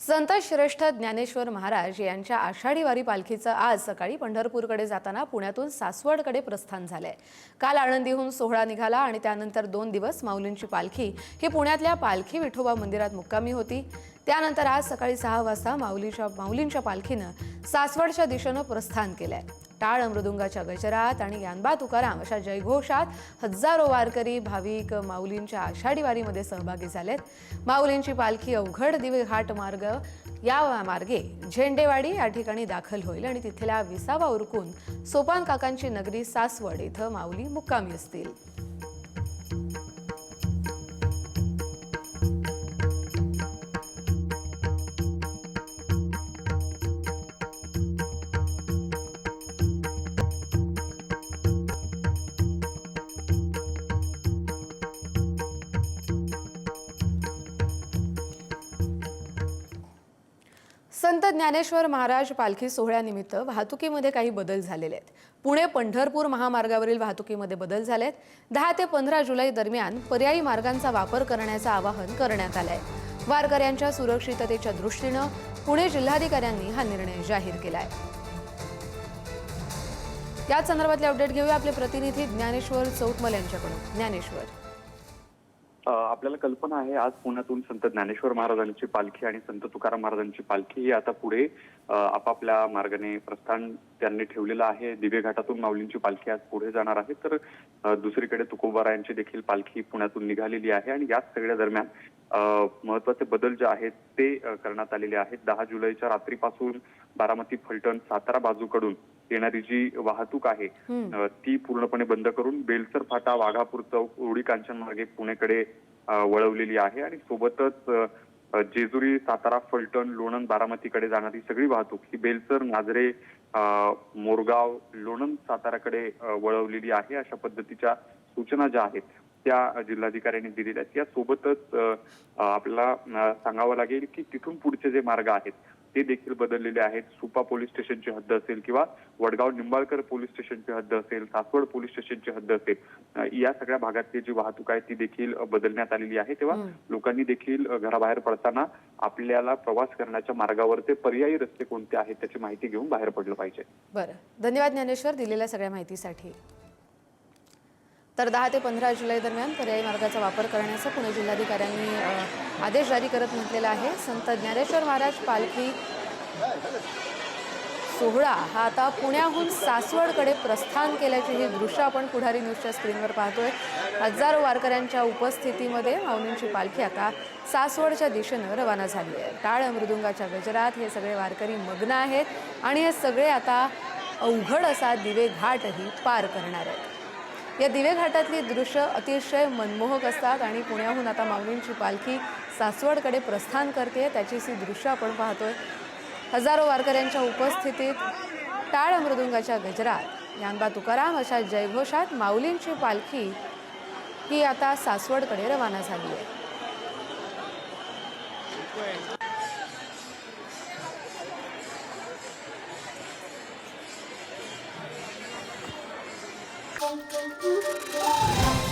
संत श्रेष्ठ ज्ञानेश्वर महाराज यांच्या आषाढी वारी पालखीचं आज सकाळी पंढरपूरकडे जाताना पुण्यातून सासवडकडे प्रस्थान झालंय। काल आळंदीहून सोहळा निघाला आणि त्यानंतर 2 दिवस माऊलींची पालखी ही पुण्यातल्या पालखी विठोबा मंदिरात मुक्कामी होती। त्यानंतर आज सकाळी 6 वाजता माऊलींच्या पालखीनं सासवडच्या दिशेनं प्रस्थान केलंय। टाळ मृदुंगाच्या गजरात आणि ज्ञानबा तुकाराम अशा जयघोषात हजारो वारकरी भाविक माऊलींच्या आषाढी वारीमध्ये सहभागी झालेत। माऊलींची पालखी अवघड दिवे घाट मार्ग या मार्गे झेंडेवाडी या ठिकाणी दाखल होईल आणि तिथला विसावा उरकून सोपान काकांची नगरी सासवड इथं माऊली मुक्कामी असतील। संत ज्ञानेश्वर महाराज पालखी सोहळ्यानिमित्त वाहतुकीमध्ये काही बदल झालेले आहेत। पुणे पंढरपूर महामार्गावरील वाहतुकीमध्ये बदल झालेत। 10 ते 15 जुलै दरम्यान पर्यायी मार्गांचा वापर करण्याचं आवाहन करण्यात आलंय। वारकऱ्यांच्या सुरक्षिततेच्या दृष्टीनं पुणे जिल्हाधिकाऱ्यांनी हा निर्णय जाहीर केलाय। याच संदर्भातले अपडेट घेऊया आपले प्रतिनिधी ज्ञानेश्वर चौतमल यांच्याकडून। ज्ञानेश्वर, आपल्याला कल्पना आहे आज पुण्यातून संत ज्ञानेश्वर महाराजांची पालखी आणि संत तुकाराम महाराजांची पालखी ही आता पुढे आपापल्या मार्गाने प्रस्थान त्यांनी ठेवलेलं आहे। दिवे घाटातून माऊलींची पालखी आज पुढे जाणार आहे, तर दुसरीकडे तुकोबारायांची देखील पालखी पुण्यातून निघालेली आहे आणि याच सगळ्या दरम्यान महत्वाचे बदल जे आहेत ते करण्यात आलेले आहेत। 10 जुलैच्या रात्रीपासून बारामती, फलटण, सातारा बाजूकडून येणारी जी वाहतूक आहे ती पूर्णपणे बंद करून बेलसर फाटा, वाघापूर चौक, उडी कांचन मार्गे पुणेकडे वळवलेली आहे आणि सोबतच जेजुरी, सातारा, फलटण, लोणंद, बारामतीकडे जाणारी सगळी वाहतूक ही बेलसर, नाझरे, मोरगाव, लोणंद, साताराकडे वळवलेली आहे। अशा पद्धतीच्या सूचना ज्या आहेत त्या जिल्हाधिकाऱ्यांनी दिलेल्या आहेत। यासोबतच आपल्याला सांगावं लागेल की तिथून पुढचे जे मार्ग आहेत ते देखील बदललेले आहेत। सुपा पोलीस स्टेशनची हद्द असेल किंवा वडगाव निंबाळकर पोलीस स्टेशनची हद्द असेल, सासवड पोलीस स्टेशनची हद्द असेल, या सगळ्या भागातली जी वाहतूक आहे ती देखील बदलण्यात आलेली आहे। तेव्हा लोकांनी देखील घराबाहेर पडताना आपल्याला प्रवास करण्याच्या मार्गावरचे पर्यायी रस्ते कोणते आहेत त्याची माहिती घेऊन बाहेर पडलं पाहिजे। बरं, धन्यवाद ज्ञानेश्वर दिलेल्या सगळ्या माहितीसाठी। तर 10 ते 15 जुलै दरम्यान पर्यायी मार्गाचा वापर करण्याचा पुणे जिल्हाधिकाऱ्यांनी आदेश जारी करत म्हटलेला आहे। संत ज्ञानेश्वर महाराज पालखी सोहळा हा आता पुण्याहून सासवडकडे प्रस्थान केल्याची ही दृश्य आपण पुढारी न्यूजच्या स्क्रीनवर पाहतोय। हजारो वारकऱ्यांच्या उपस्थितीमध्ये माऊलींची पालखी आता सासवडच्या दिशेनं रवाना झाली आहे। टाळ मृदुंगाच्या गजरात हे सगळे वारकरी मग्न आहेत आणि हे सगळे आता अवघड असा दिवे घाटही पार करणार आहेत। या दिवे घाटातली दृश्य अतिशय मनमोहक असतात आणि पुण्याहून आता माऊलींची पालखी सासवडकडे प्रस्थान करते त्याचीच ही दृश्य आपण पाहतोय। हजारो वारकऱ्यांच्या उपस्थितीत टाळ मृदुंगाच्या गजरात ज्ञानबा तुकाराम अशा जयघोषात माऊलींची पालखी ही आता सासवडकडे रवाना झाली आहे। Thank you.